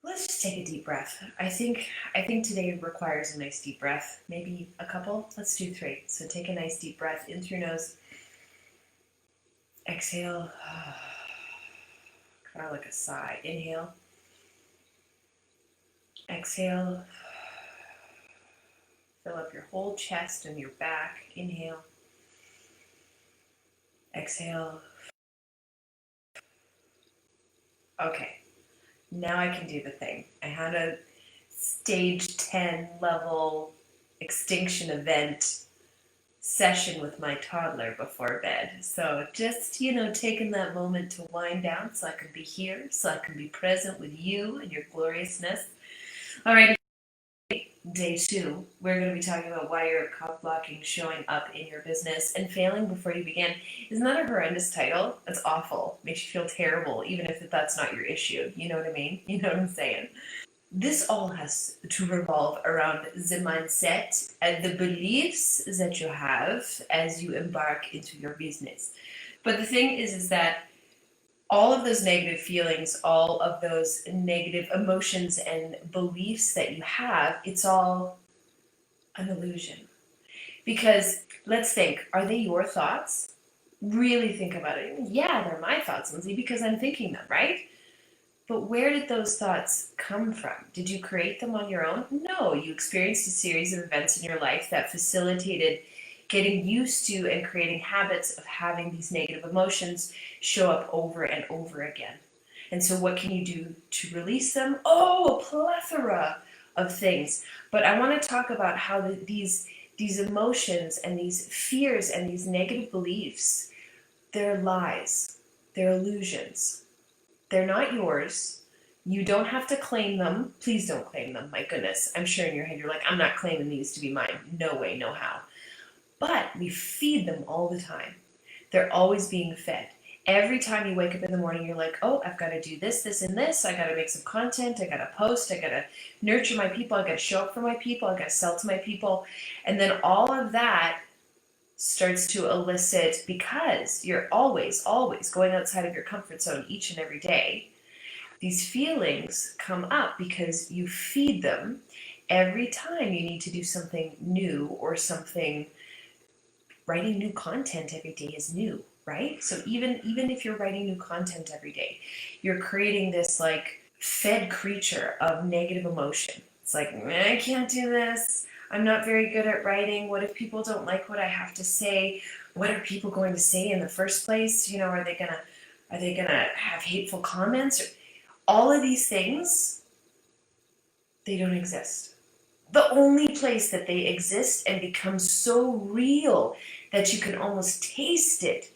Let's just take a deep breath. I think today requires a nice deep breath. Maybe a couple. Let's do 3. So take a nice deep breath in through your nose. Exhale. Kind of like a sigh. Inhale. Exhale. Fill up your whole chest and your back. Inhale. Exhale. Okay. Now I can do the thing. I had a stage 10 level extinction event session with my toddler before bed. So just, taking that moment to wind down so I can be here, so I can be present with you and your gloriousness. All right, day 2, we're going to be talking about why you're cock blocking showing up in your business and failing before you begin. Isn't that a horrendous title? It's awful. Makes you feel terrible, even if that's not your issue. You know what I mean? You know what I'm saying? This all has to revolve around the mindset and the beliefs that you have as you embark into your business. But the thing is that all of those negative feelings, all of those negative emotions and beliefs that you have, it's all an illusion. Because let's think, are they your thoughts? Really think about it. Yeah, they're my thoughts, Lindsay, because I'm thinking them, right? But where did those thoughts come from? Did you create them on your own? No, you experienced a series of events in your life that facilitated getting used to and creating habits of having these negative emotions show up over and over again. And so what can you do to release them? Oh, a plethora of things. But I want to talk about how these emotions and these fears and these negative beliefs, they're lies, they're illusions. They're not yours. You don't have to claim them. Please don't claim them. My goodness. I'm sure in your head you're like, I'm not claiming these to be mine. No way, no how. But we feed them all the time. They're always being fed. Every time you wake up in the morning, you're like, oh, I've got to do this, this, and this. I got to make some content. I got to post. I got to nurture my people. I got to show up for my people. I got to sell to my people. And then all of that starts to elicit, because you're always going outside of your comfort zone each and every day, these feelings come up because you feed them every time you need to do something new or something. Writing new content every day is new, right? So even if you're writing new content every day, you're creating this like fed creature of negative emotion. It's like, I can't do this. I'm not very good at writing. What if people don't like what I have to say? What are people going to say in the first place? Are they gonna have hateful comments? All of these things, they don't exist. The only place that they exist and become so real that you can almost taste it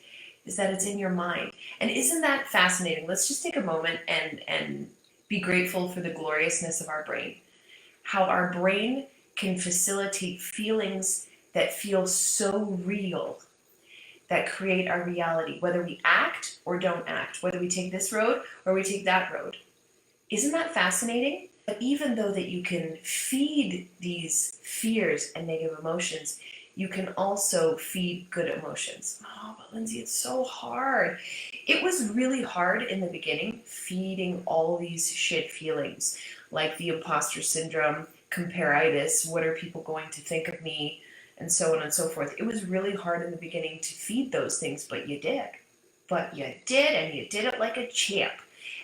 is that it's in your mind. And isn't that fascinating? Let's just take a moment and be grateful for the gloriousness of our brain. How our brain can facilitate feelings that feel so real, that create our reality, whether we act or don't act, whether we take this road or we take that road. Isn't that fascinating? But even though that you can feed these fears and negative emotions, you can also feed good emotions. Oh, but Lindsay, it's so hard. It was really hard in the beginning, feeding all these shit feelings, like the imposter syndrome, comparitis, what are people going to think of me, and so on and so forth. It was really hard in the beginning to feed those things, but you did. But you did, and you did it like a champ.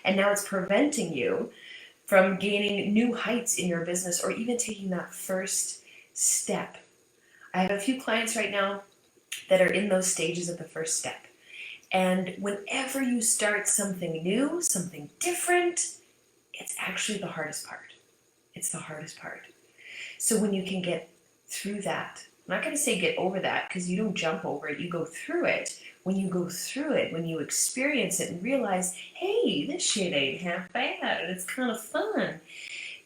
And now it's preventing you from gaining new heights in your business or even taking that first step. I have a few clients right now that are in those stages of the first step. And whenever you start something new, something different, it's actually the hardest part. It's the hardest part. So when you can get through that, I'm not going to say get over that, because you don't jump over it, you go through it. When you go through it, when you experience it and realize, hey, this shit ain't half bad and it's kind of fun,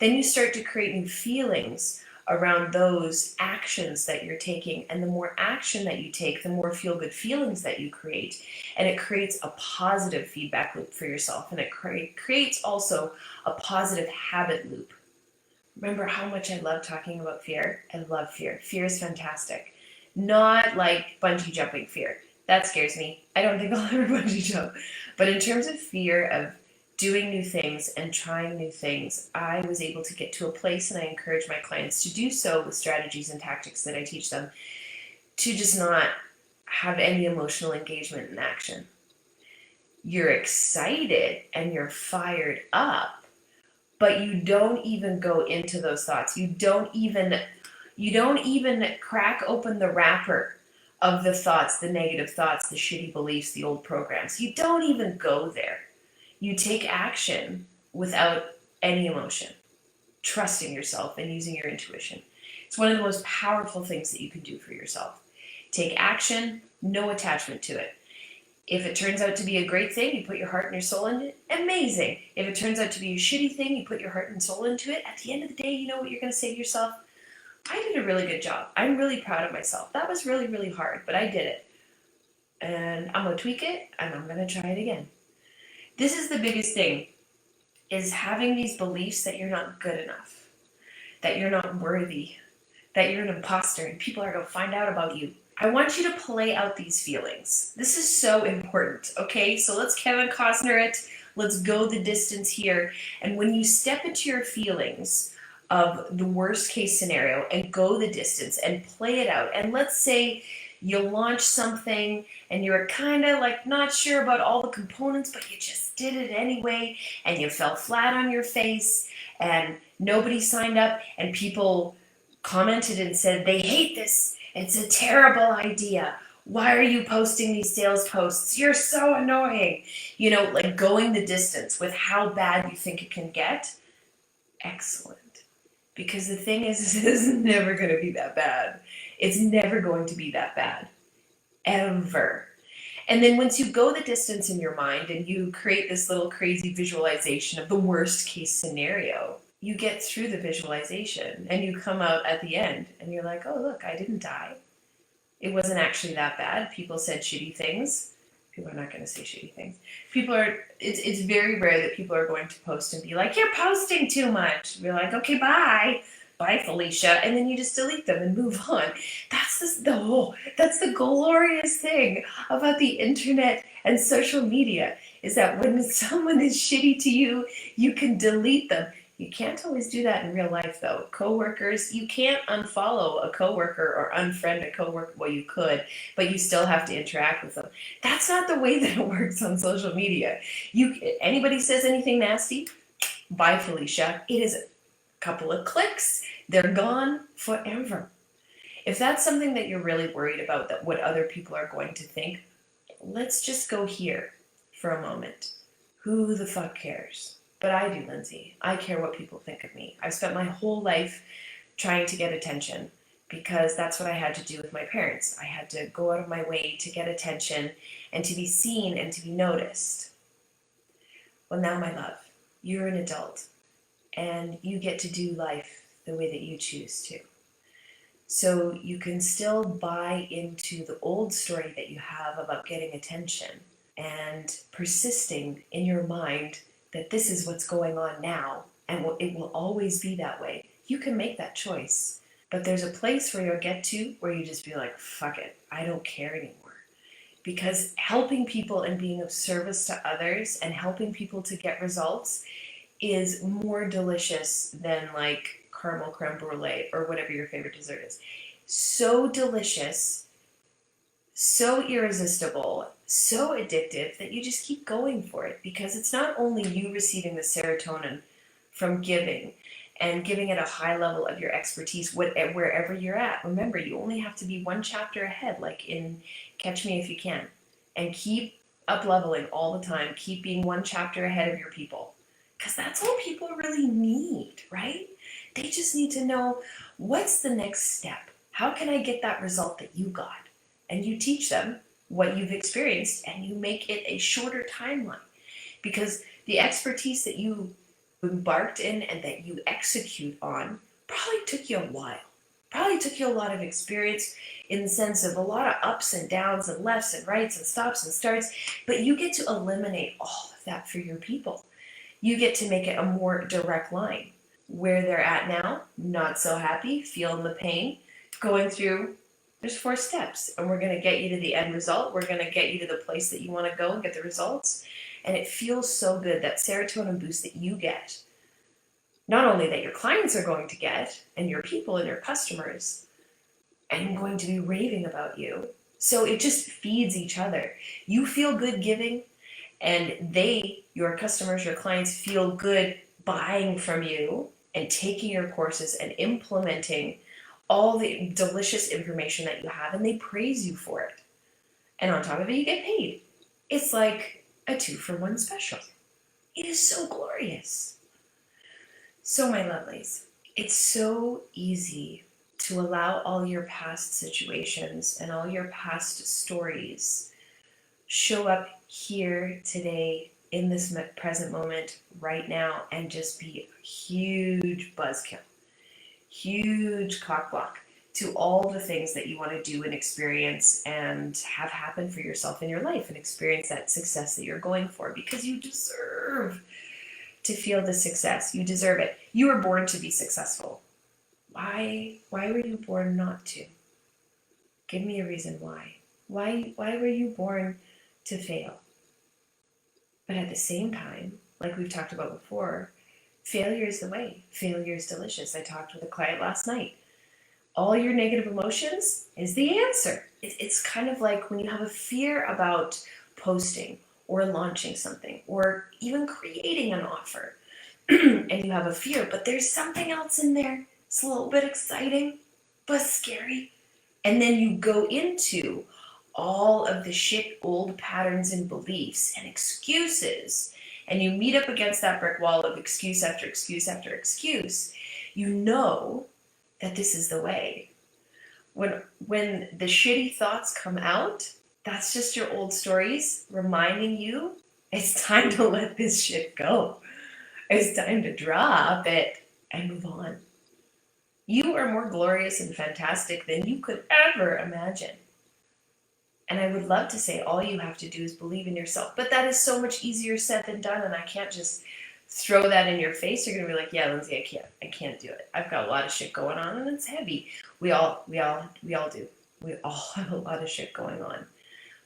then you start to create new feelings around those actions that you're taking. And the more action that you take, the more feel-good feelings that you create. And it creates a positive feedback loop for yourself. And it creates also a positive habit loop. Remember how much I love talking about fear? I love fear. Fear is fantastic. Not like bungee jumping fear. That scares me. I don't think I'll ever bungee jump. But in terms of fear of doing new things and trying new things, I was able to get to a place, and I encourage my clients to do so with strategies and tactics that I teach them, to just not have any emotional engagement in action. You're excited and you're fired up, but you don't even go into those thoughts. You don't even crack open the wrapper of the thoughts, the negative thoughts, the shitty beliefs, the old programs. You don't even go there. You take action without any emotion, trusting yourself and using your intuition. It's one of the most powerful things that you can do for yourself. Take action, no attachment to it. If it turns out to be a great thing, you put your heart and your soul into it, amazing. If it turns out to be a shitty thing, you put your heart and soul into it. At the end of the day, you know what you're going to say to yourself? I did a really good job. I'm really proud of myself. That was really, really hard, but I did it. And I'm going to tweak it, and I'm going to try it again. This is the biggest thing, is having these beliefs that you're not good enough, that you're not worthy, that you're an imposter, and people are going to find out about you. I want you to play out these feelings. This is so important, okay? So let's Kevin Costner it. Let's go the distance here. And when you step into your feelings of the worst case scenario and go the distance and play it out, and let's say you launch something and you're kind of like not sure about all the components, but you just did it anyway, and you fell flat on your face, and nobody signed up, and people commented and said they hate this. It's a terrible idea. Why are you posting these sales posts? You're so annoying. You know, like going the distance with how bad you think it can get. Excellent. Because the thing is, it's never going to be that bad. It's never going to be that bad. Ever. And then once you go the distance in your mind and you create this little crazy visualization of the worst case scenario, you get through the visualization and you come out at the end and you're like, oh, look, I didn't die. It wasn't actually that bad. People said shitty things. People are not going to say shitty things. It's very rare that people are going to post and be like, you're posting too much. You're like, okay, bye. Bye, Felicia. And then you just delete them and move on. That's the glorious thing about the internet and social media, is that when someone is shitty to you, you can delete them. You can't always do that in real life, though. Coworkers, you can't unfollow a coworker or unfriend a coworker. Well, you could, but you still have to interact with them. That's not the way that it works on social media. Anybody says anything nasty, bye, Felicia. It is a couple of clicks. They're gone forever. If that's something that you're really worried about, that what other people are going to think, let's just go here for a moment. Who the fuck cares? But I do, Lindsay. I care what people think of me. I've spent my whole life trying to get attention because that's what I had to do with my parents. I had to go out of my way to get attention and to be seen and to be noticed. Well, now, my love, you're an adult and you get to do life the way that you choose to. So you can still buy into the old story that you have about getting attention and persisting in your mind that this is what's going on now, and it will always be that way. You can make that choice. But there's a place where you'll get to where you just be like, fuck it, I don't care anymore. Because helping people and being of service to others and helping people to get results is more delicious than like caramel creme brulee or whatever your favorite dessert is. So delicious, so irresistible, so addictive that you just keep going for it, because it's not only you receiving the serotonin from giving and giving at a high level of your expertise wherever you're at. Remember, you only have to be one chapter ahead, like in Catch Me If You Can, and keep up leveling all the time. Keep being one chapter ahead of your people, because that's all people really need, right? They just need to know, what's the next step? How can I get that result that you got? And you teach them what you've experienced, and you make it a shorter timeline, because the expertise that you embarked in and that you execute on probably took you a while. Probably took you a lot of experience in the sense of a lot of ups and downs and lefts and rights and stops and starts, but you get to eliminate all of that for your people. You get to make it a more direct line. Where they're at now, not so happy, feeling the pain, going through, there's 4 steps, and we're going to get you to the end result. We're going to get you to the place that you want to go and get the results. And it feels so good, that serotonin boost that you get. Not only that your clients are going to get, and your people and your customers, and going to be raving about you. So it just feeds each other. You feel good giving, and they, your customers, your clients, feel good buying from you and taking your courses and implementing all the delicious information that you have, and they praise you for it. And on top of it, you get paid. It's like a 2-for-1 special. It is so glorious. So, my lovelies, it's so easy to allow all your past situations and all your past stories show up here today in this present moment right now and just be a huge buzzkill, huge cock block to all the things that you want to do and experience and have happen for yourself in your life and experience that success that you're going for, because you deserve to feel the success. You deserve it. You were born to be successful. Why were you born not to? Give me a reason why. Why were you born to fail? But at the same time, like we've talked about before, failure is the way. Failure is delicious. I talked with a client last night. All your negative emotions is the answer. It's kind of like when you have a fear about posting or launching something or even creating an offer and you have a fear, but there's something else in there. It's a little bit exciting, but scary. And then you go into all of the shit old patterns and beliefs and excuses, and you meet up against that brick wall of excuse after excuse after excuse. You know that this is the way. When the shitty thoughts come out, that's just your old stories reminding you it's time to let this shit go. It's time to drop it and move on. You are more glorious and fantastic than you could ever imagine. And I would love to say all you have to do is believe in yourself, but that is so much easier said than done, and I can't just throw that in your face. You're gonna be like, yeah, Lindsay, I can't do it. I've got a lot of shit going on, and it's heavy. We all do. We all have a lot of shit going on.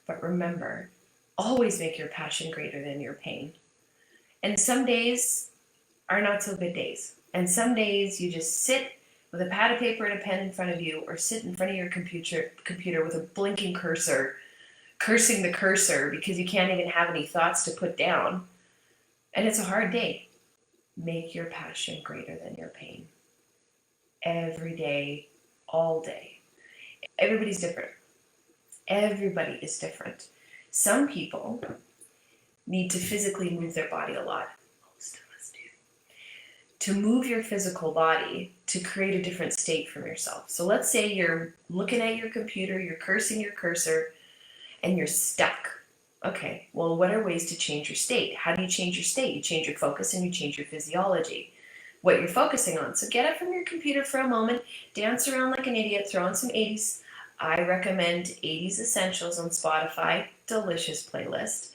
But remember, always make your passion greater than your pain. And some days are not so good days. And some days you just sit with a pad of paper and a pen in front of you, or sit in front of your computer with a blinking cursor, cursing the cursor because you can't even have any thoughts to put down. And it's a hard day. Make your passion greater than your pain. Every day, all day. Everybody's different. Everybody is different. Some people need to physically move their body a lot. Most of us do. To move your physical body to create a different state from yourself. So let's say you're looking at your computer, you're cursing your cursor, and you're stuck. Okay, well, what are ways to change your state? How do you change your state? You change your focus and you change your physiology. What you're focusing on. So get up from your computer for a moment, dance around like an idiot, throw on some 80s. I recommend 80s Essentials on Spotify. Delicious playlist.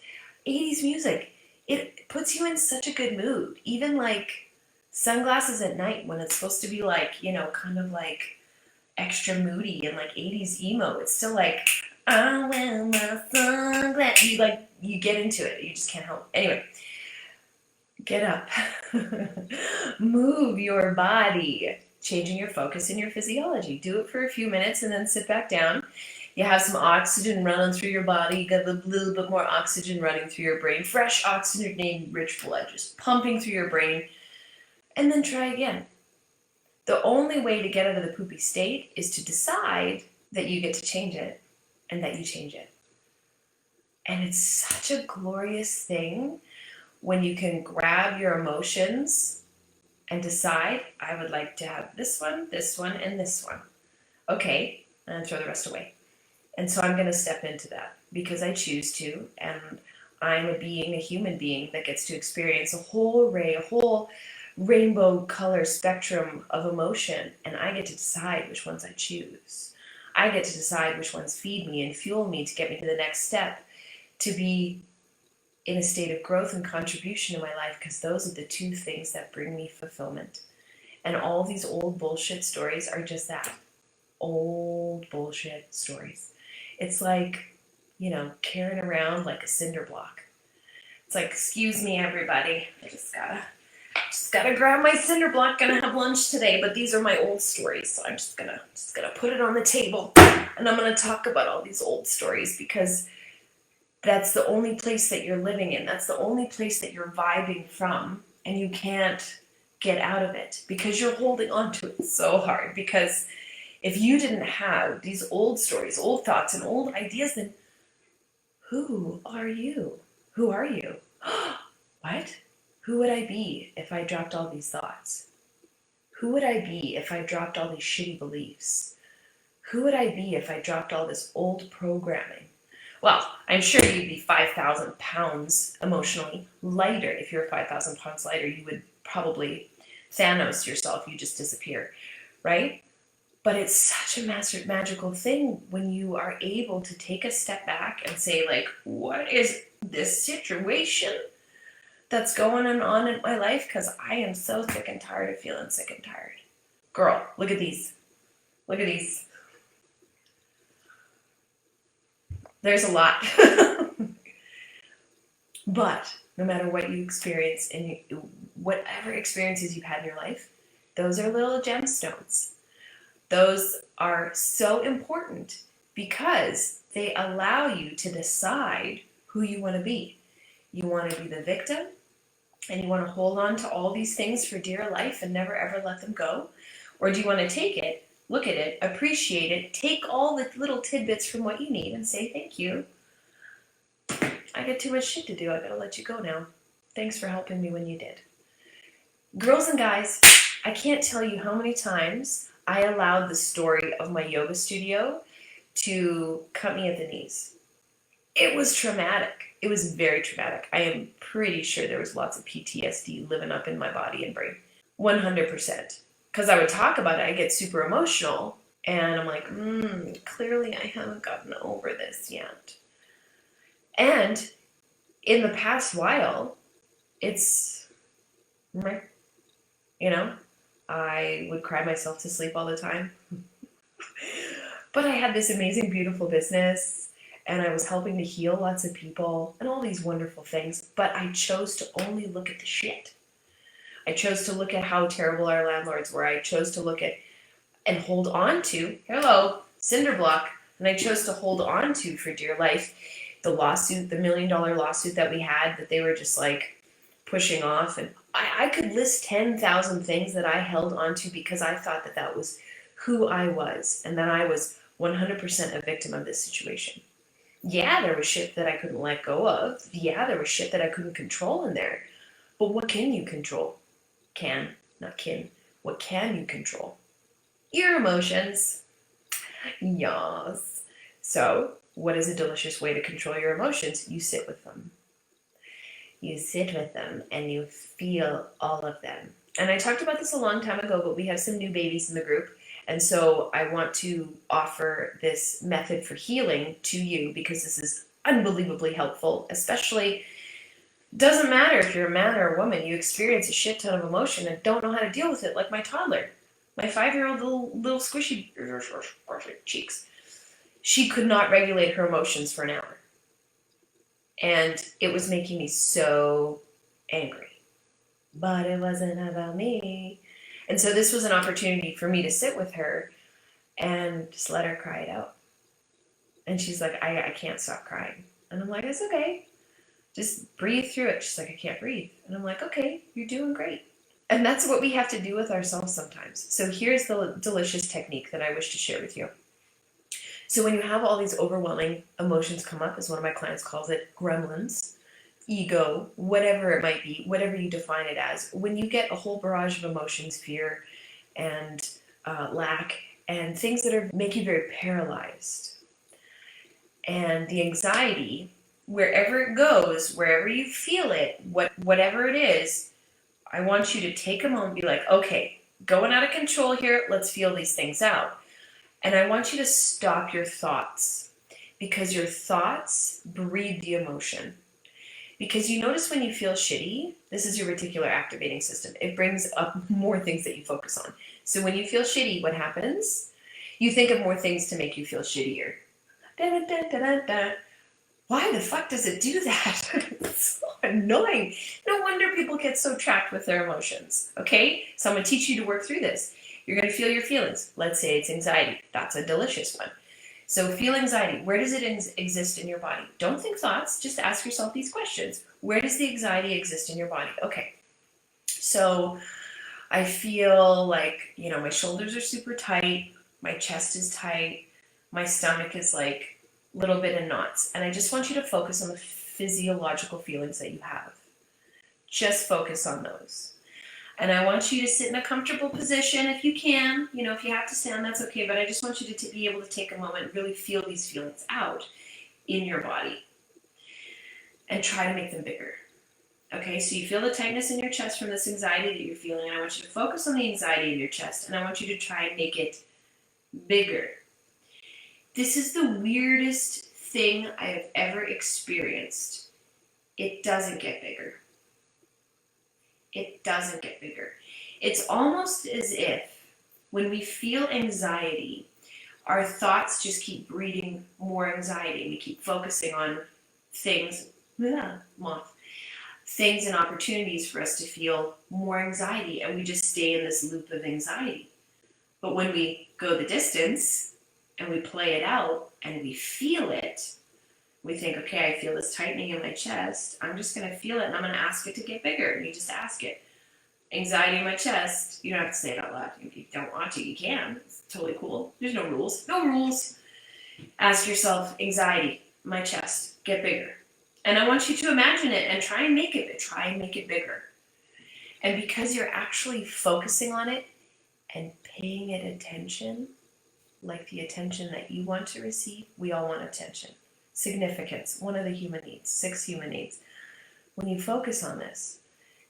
80s music. It puts you in such a good mood. Even like sunglasses at night when it's supposed to be like, kind of like extra moody and like 80s emo. It's still like, I wear my sunglasses. You get into it. You just can't help. Anyway, get up. Move your body. Changing your focus and your physiology. Do it for a few minutes and then sit back down. You have some oxygen running through your body. You got a little bit more oxygen running through your brain. Fresh oxygen-rich blood just pumping through your brain. And then try again. The only way to get out of the poopy state is to decide that you get to change it and that you change it. And it's such a glorious thing when you can grab your emotions and decide, I would like to have this one, and this one. Okay, and throw the rest away. And so I'm going to step into that because I choose to, and I'm a human being that gets to experience a whole array, a whole rainbow color spectrum of emotion, and I get to decide which ones I choose. I get to decide which ones feed me and fuel me to get me to the next step, to be in a state of growth and contribution in my life, because those are the two things that bring me fulfillment. And all these old bullshit stories are just that. Old bullshit stories. It's like, carrying around like a cinder block. It's like, excuse me, everybody. I just gotta grab my cinder block. Gonna have lunch today, but these are my old stories, so I'm just gonna put it on the table, and I'm gonna talk about all these old stories because that's the only place that you're living in. That's the only place that you're vibing from, and you can't get out of it because you're holding on to it so hard. Because if you didn't have these old stories, old thoughts, and old ideas, then who are you? Who are you? What? Who would I be if I dropped all these thoughts? Who would I be if I dropped all these shitty beliefs? Who would I be if I dropped all this old programming? Well, I'm sure you'd be 5,000 pounds emotionally lighter. If you're 5,000 pounds lighter, you would probably Thanos yourself. You just disappear, right? But it's such a magical thing when you are able to take a step back and say, like, what is this situation that's going on in my life? Because I am so sick and tired of feeling sick and tired. Girl, look at these. Look at these. There's a lot. But no matter what you experience and whatever experiences you've had in your life, those are little gemstones. Those are so important because they allow you to decide who you want to be. You want to be the victim and you want to hold on to all these things for dear life and never ever let them go? Or do you want to take it, look at it, appreciate it, take all the little tidbits from what you need and say, thank you. I got too much shit to do. I gotta let you go now. Thanks for helping me when you did. Girls and guys, I can't tell you how many times I allowed the story of my yoga studio to cut me at the knees. It was traumatic. It was very traumatic. I am pretty sure there was lots of PTSD living up in my body and brain. 100%. Because I would talk about it, I get super emotional, and I'm like, clearly I haven't gotten over this yet. And in the past while, it's, you know, I would cry myself to sleep all the time. But I had this amazing, beautiful business, and I was helping to heal lots of people and all these wonderful things, but I chose to only look at the shit. I chose to look at how terrible our landlords were. I chose to look at and hold on to, hello, cinder block, and I chose to hold on to for dear life the lawsuit, the $1 million lawsuit that we had that they were just like pushing off. And I could list 10,000 things that I held on to because I thought that that was who I was and that I was 100% a victim of this situation. Yeah, there was shit that I couldn't let go of. Yeah, there was shit that I couldn't control in there. But what can you control? What can you control? Your emotions. Yes. So, what is a delicious way to control your emotions? You sit with them. You sit with them and you feel all of them. And I talked about this a long time ago, but we have some new babies in the group. And so I want to offer this method for healing to you because this is unbelievably helpful, especially, doesn't matter if you're a man or a woman, you experience a shit ton of emotion and don't know how to deal with it, like my toddler. My 5-year-old little squishy cheeks. She could not regulate her emotions for an hour. And it was making me so angry. But it wasn't about me. And so this was an opportunity for me to sit with her and just let her cry it out. And she's like, I can't stop crying. And I'm like, it's okay. Just breathe through it. She's like, I can't breathe. And I'm like, okay, you're doing great. And that's what we have to do with ourselves sometimes. So here's the delicious technique that I wish to share with you. So when you have all these overwhelming emotions come up, as one of my clients calls it, gremlins, ego, whatever it might be, whatever you define it as, when you get a whole barrage of emotions, fear and lack, and things that make you very paralyzed, and the anxiety, wherever it goes, wherever you feel it, whatever it is, I want you to take a moment and be like, okay, going out of control here, let's feel these things out. And I want you to stop your thoughts because your thoughts breed the emotion. Because you notice when you feel shitty, this is your reticular activating system. It brings up more things that you focus on. So when you feel shitty, what happens? You think of more things to make you feel shittier. Da, da, da, da, da, da. Why the fuck does it do that? It's so annoying. No wonder people get so trapped with their emotions. Okay? So I'm going to teach you to work through this. You're going to feel your feelings. Let's say it's anxiety. That's a delicious one. So feel anxiety. Where does it exist in your body? Don't think thoughts. Just ask yourself these questions. Where does the anxiety exist in your body? Okay. So I feel like, my shoulders are super tight. My chest is tight. My stomach is like a little bit in knots. And I just want you to focus on the physiological feelings that you have. Just focus on those. And I want you to sit in a comfortable position if you can. If you have to stand, that's okay. But I just want you to be able to take a moment and really feel these feelings out in your body and try to make them bigger. Okay, so you feel the tightness in your chest from this anxiety that you're feeling. And I want you to focus on the anxiety in your chest. And I want you to try and make it bigger. This is the weirdest thing I have ever experienced. It doesn't get bigger. It doesn't get bigger. It's almost as if when we feel anxiety, our thoughts just keep breeding more anxiety. We keep focusing on things, things and opportunities for us to feel more anxiety, and we just stay in this loop of anxiety. But when we go the distance and we play it out and we feel it, we think, okay, I feel this tightening in my chest. I'm just going to feel it and I'm going to ask it to get bigger. And you just ask it. Anxiety in my chest. You don't have to say it out loud. If you don't want to, you can. It's totally cool. There's no rules. No rules. Ask yourself, anxiety, my chest, get bigger. And I want you to imagine it and try and make it bigger. And because you're actually focusing on it and paying it attention, like the attention that you want to receive, we all want attention. Significance, one of the human needs, 6 human needs. When you focus on this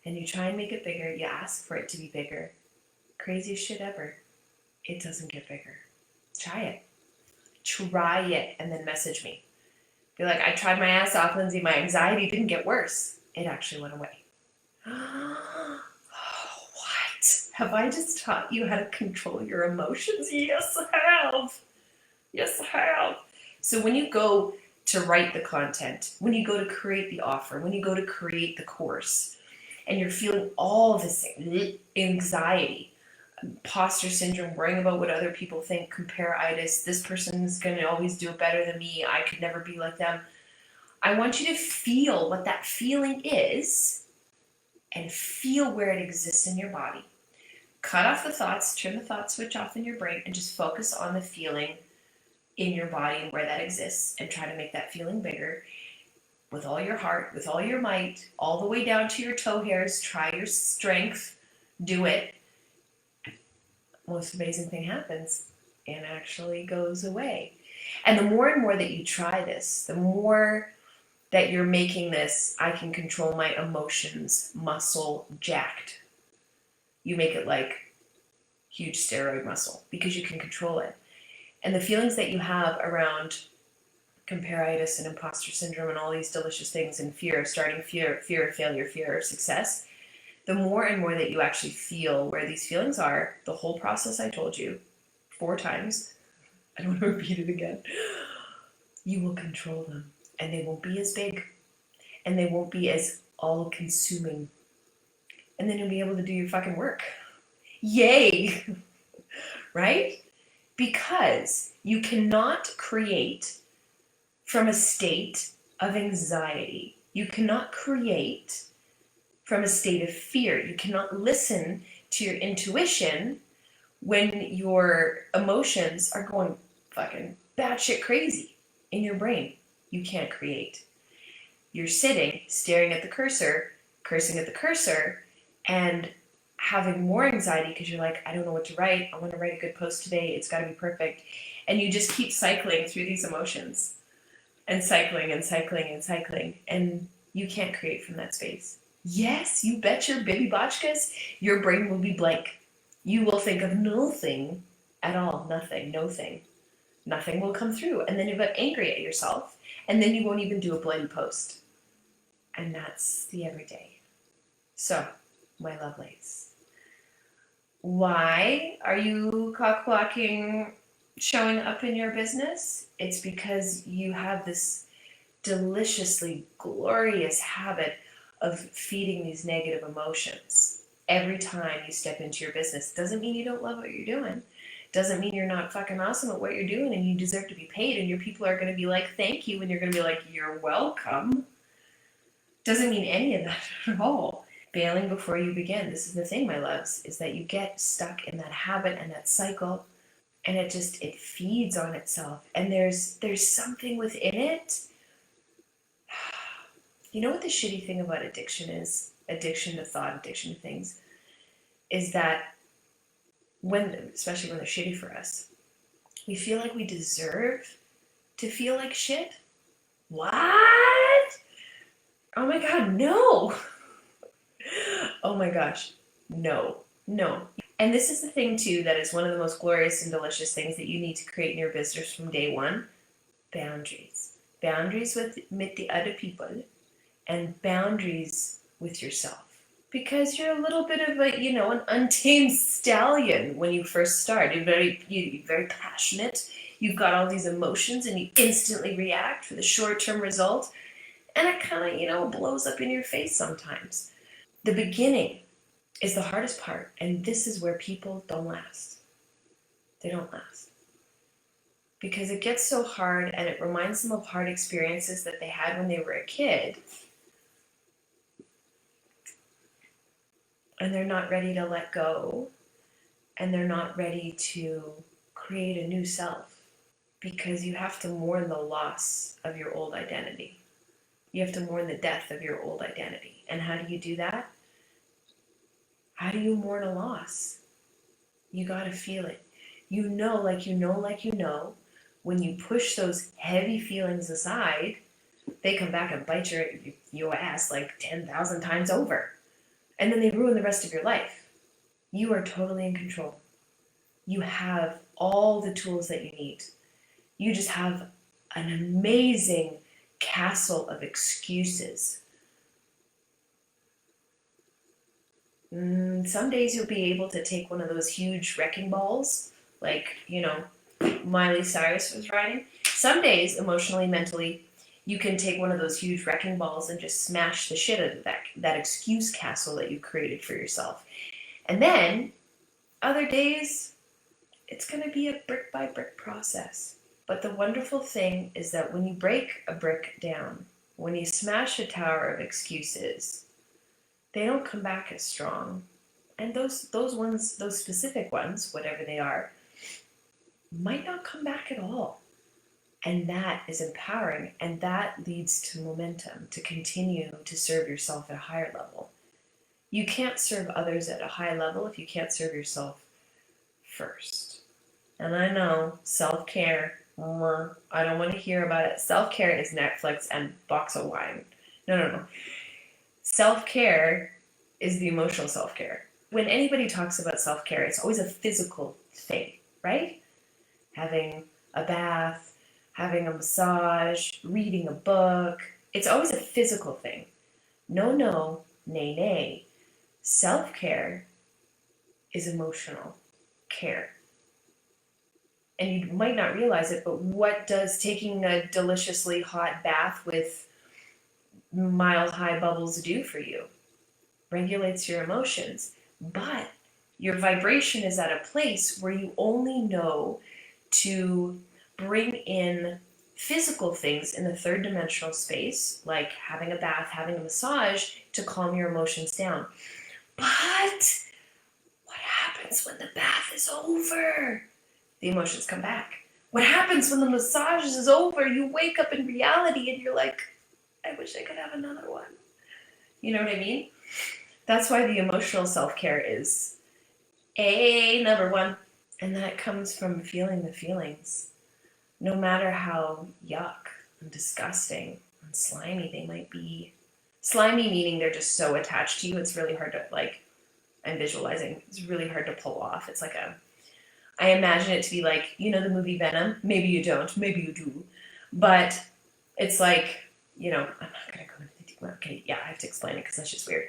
and you try and make it bigger, you ask for it to be bigger. Craziest shit ever. It doesn't get bigger. Try it. Try it and then message me. Be like, I tried my ass off, Lindsay. My anxiety didn't get worse. It actually went away. What? Have I just taught you how to control your emotions? Yes, I have. Yes, I have. So when you go to write the content, when you go to create the offer, when you go to create the course, and you're feeling all this anxiety, imposter syndrome, worrying about what other people think, compare-itis, this person's going to always do it better than me, I could never be like them. I want you to feel what that feeling is and feel where it exists in your body. Cut off the thoughts, turn the thought switch off in your brain, and just focus on the feeling in your body and where that exists, and try to make that feeling bigger with all your heart, with all your might, all the way down to your toe hairs. Try your strength. Do it. Most amazing thing happens. It actually goes away. And the more and more that you try this, the more that you're making this, I can control my emotions, muscle jacked. You make it like huge steroid muscle because you can control it. And the feelings that you have around compare-itis and imposter syndrome and all these delicious things, and fear of starting, fear of failure, fear of success, the more and more that you actually feel where these feelings are, the whole process I told you 4 times, I don't want to repeat it again, you will control them. And they won't be as big. And they won't be as all-consuming. And then you'll be able to do your fucking work. Yay! Right? Because you cannot create from a state of anxiety. You cannot create from a state of fear. You cannot listen to your intuition when your emotions are going fucking batshit crazy in your brain. You can't create. You're sitting, staring at the cursor, cursing at the cursor, and having more anxiety because you're like, I don't know what to write. I want to write a good post today. It's got to be perfect. And you just keep cycling through these emotions and cycling and cycling and cycling. And you can't create from that space. Yes, you bet your baby botchkas, your brain will be blank. You will think of nothing at all. Nothing. No thing. Nothing will come through. And then you'll get angry at yourself. And then you won't even do a bloody post. And that's the everyday. So, my lovelies, why are you cock-blocking showing up in your business? It's because you have this deliciously glorious habit of feeding these negative emotions every time you step into your business. Doesn't mean you don't love what you're doing. Doesn't mean you're not fucking awesome at what you're doing and you deserve to be paid and your people are going to be like, thank you, and you're going to be like, you're welcome. Doesn't mean any of that at all. Failing before you begin. This is the thing, my loves, is that you get stuck in that habit and that cycle, and it feeds on itself. And there's something within it. You know what the shitty thing about addiction is? Addiction to thought, addiction to things, is that especially when they're shitty for us, we feel like we deserve to feel like shit. What? Oh my God, no. Oh my gosh, no. And this is the thing too, that is one of the most glorious and delicious things that you need to create in your business from day one. Boundaries. Boundaries with the other people and boundaries with yourself. Because you're a little bit of an untamed stallion when you first start. You're very passionate. You've got all these emotions and you instantly react for the short-term result. And it kind of, blows up in your face sometimes. The beginning is the hardest part. And this is where people don't last. They don't last. Because it gets so hard and it reminds them of hard experiences that they had when they were a kid. And they're not ready to let go, and they're not ready to create a new self, because you have to mourn the loss of your old identity. You have to mourn the death of your old identity. And how do you do that? How do you mourn a loss? You gotta feel it. You know, when you push those heavy feelings aside, they come back and bite your ass like 10,000 times over. And then they ruin the rest of your life. You are totally in control. You have all the tools that you need. You just have an amazing castle of excuses. Some days you'll be able to take one of those huge wrecking balls, like, Miley Cyrus was riding. Some days, emotionally, mentally, you can take one of those huge wrecking balls and just smash the shit out of that excuse castle that you created for yourself. And then, other days, it's going to be a brick by brick process. But the wonderful thing is that when you break a brick down, when you smash a tower of excuses, they don't come back as strong. And those specific ones, whatever they are, might not come back at all. And that is empowering, and that leads to momentum to continue to serve yourself at a higher level. You can't serve others at a high level if you can't serve yourself first. And I know, self-care, I don't want to hear about it. Self-care is Netflix and box of wine. No. Self-care is the emotional self-care. When anybody talks about self-care, it's always a physical thing, right? Having a bath, having a massage, reading a book. It's always a physical thing. No, nay. Self-care is emotional care. And you might not realize it, but what does taking a deliciously hot bath with mile-high bubbles do for you? Regulates your emotions. But your vibration is at a place where you only know to bring in physical things in the third dimensional space, like having a bath, having a massage, to calm your emotions down. But what happens when the bath is over? The emotions come back. What happens when the massage is over? You wake up in reality and you're like, I wish I could have another one. You know what I mean? That's why the emotional self-care is number one. And that comes from feeling the feelings. No matter how yuck and disgusting and slimy they might be. Slimy meaning they're just so attached to you, it's really hard to, I'm visualizing, it's really hard to pull off. It's like I imagine it to be like, the movie Venom. Maybe you don't, maybe you do. But it's like, I'm not going to go into detail. Okay, yeah, I have to explain it because that's just weird.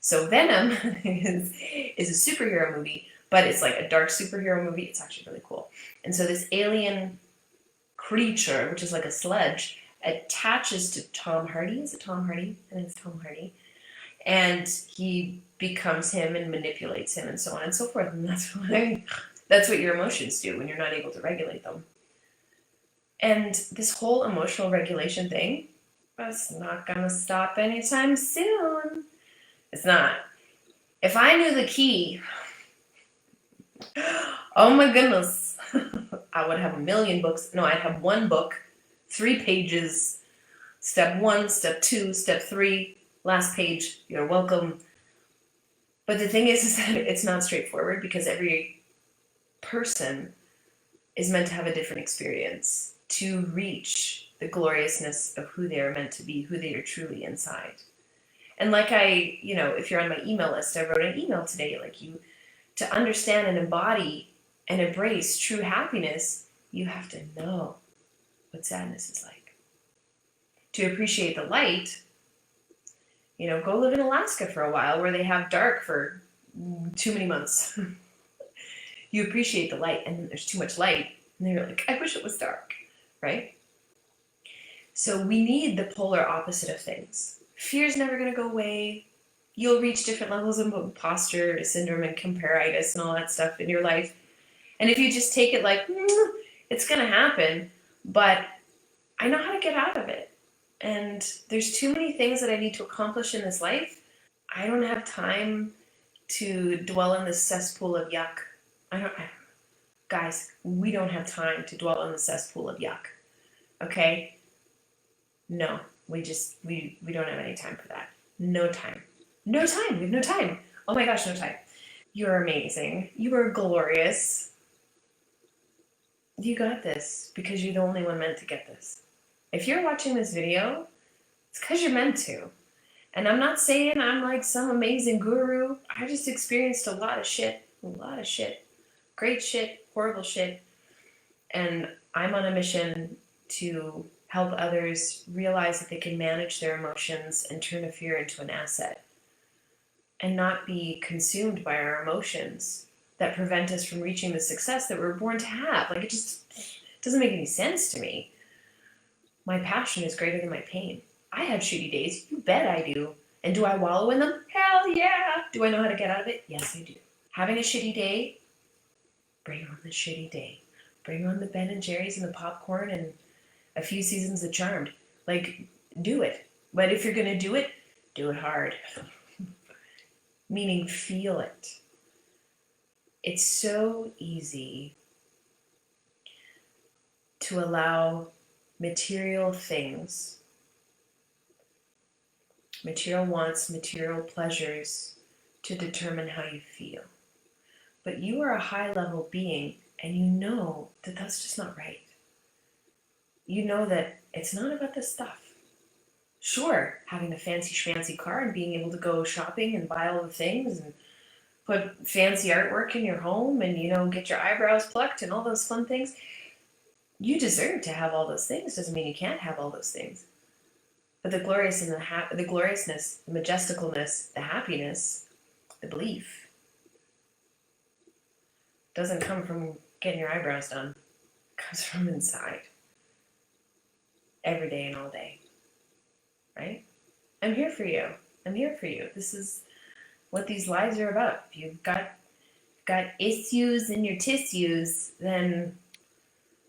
So Venom is a superhero movie, but it's like a dark superhero movie. It's actually really cool. And so this alien creature, which is like a sludge, attaches to Tom Hardy. Is it Tom Hardy? I think it's Tom Hardy. And he becomes him and manipulates him and so on and so forth. And that's what your emotions do when you're not able to regulate them. And this whole emotional regulation thing, that's not going to stop anytime soon. It's not. If I knew the key, oh my goodness, I would have a million books. No, I'd have one book, 3 pages, step 1, step 2, step 3, last page, you're welcome. But the thing is that it's not straightforward because every person is meant to have a different experience to reach the gloriousness of who they are meant to be, who they are truly inside. And like if you're on my email list, I wrote an email today, to understand and embody and embrace true happiness, you have to know what sadness is like. To appreciate the light, go live in Alaska for a while where they have dark for too many months. You appreciate the light, and then there's too much light, and then you're like, I wish it was dark, right? So we need the polar opposite of things. Fear's never going to go away. You'll reach different levels of imposter syndrome and comparaitis and all that stuff in your life. And if you just take it like, it's going to happen, but I know how to get out of it. And there's too many things that I need to accomplish in this life. I don't have time to dwell in this cesspool of yuck. Guys, we don't have time to dwell in the cesspool of yuck. Okay? No, we don't have any time for that. No time. No time. We have no time. Oh my gosh, no time. You're amazing. You are glorious. You got this because you're the only one meant to get this. If you're watching this video, it's because you're meant to. And I'm not saying I'm like some amazing guru. I just experienced a lot of shit. Great shit, horrible shit. And I'm on a mission to help others realize that they can manage their emotions and turn a fear into an asset. And not be consumed by our emotions that prevent us from reaching the success that we're born to have. It just doesn't make any sense to me. My passion is greater than my pain. I had shitty days. You bet I do. And do I wallow in them? Hell yeah. Do I know how to get out of it? Yes, I do. Having a shitty day? Bring on the shitty day. Bring on the Ben and Jerry's and the popcorn and a few seasons of Charmed. Do it. But if you're going to do it hard. Meaning feel it. It's so easy to allow material things, material wants, material pleasures to determine how you feel. But you are a high-level being, and you know that that's just not right. You know that it's not about the stuff. Sure, having a fancy schmancy car and being able to go shopping and buy all the things and put fancy artwork in your home and, get your eyebrows plucked and all those fun things. You deserve to have all those things. Doesn't mean you can't have all those things. But the gloriousness, the majesticalness, the happiness, the belief doesn't come from getting your eyebrows done. It comes from inside. Every day and all day. Right? I'm here for you. This is what these lives are about. If you've got issues in your tissues, then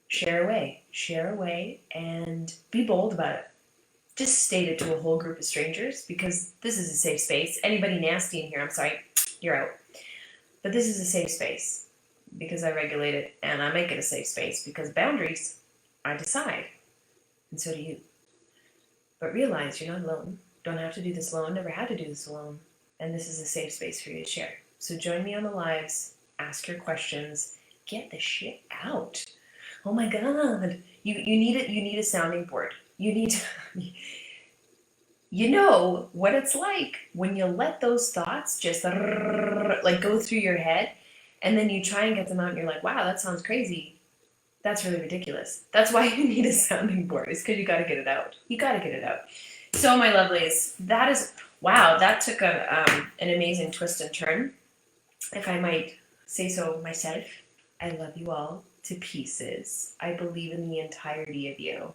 share away and be bold about it. Just state it to a whole group of strangers because this is a safe space. Anybody nasty in here, I'm sorry, you're out. But this is a safe space because I regulate it and I make it a safe space because boundaries, I decide. And so do you. But realize you're not alone. Don't have to do this alone. Never had to do this alone. And this is a safe space for you to share. So join me on the lives. Ask your questions. Get the shit out. Oh my God. You need it. You need a sounding board. You know what it's like when you let those thoughts just go through your head and then you try and get them out and you're like, wow, that sounds crazy. That's really ridiculous. That's why you need a sounding board. It's because you got to get it out. You got to get it out. So my lovelies, that took an amazing twist and turn. If I might say so myself, I love you all to pieces. I believe in the entirety of you.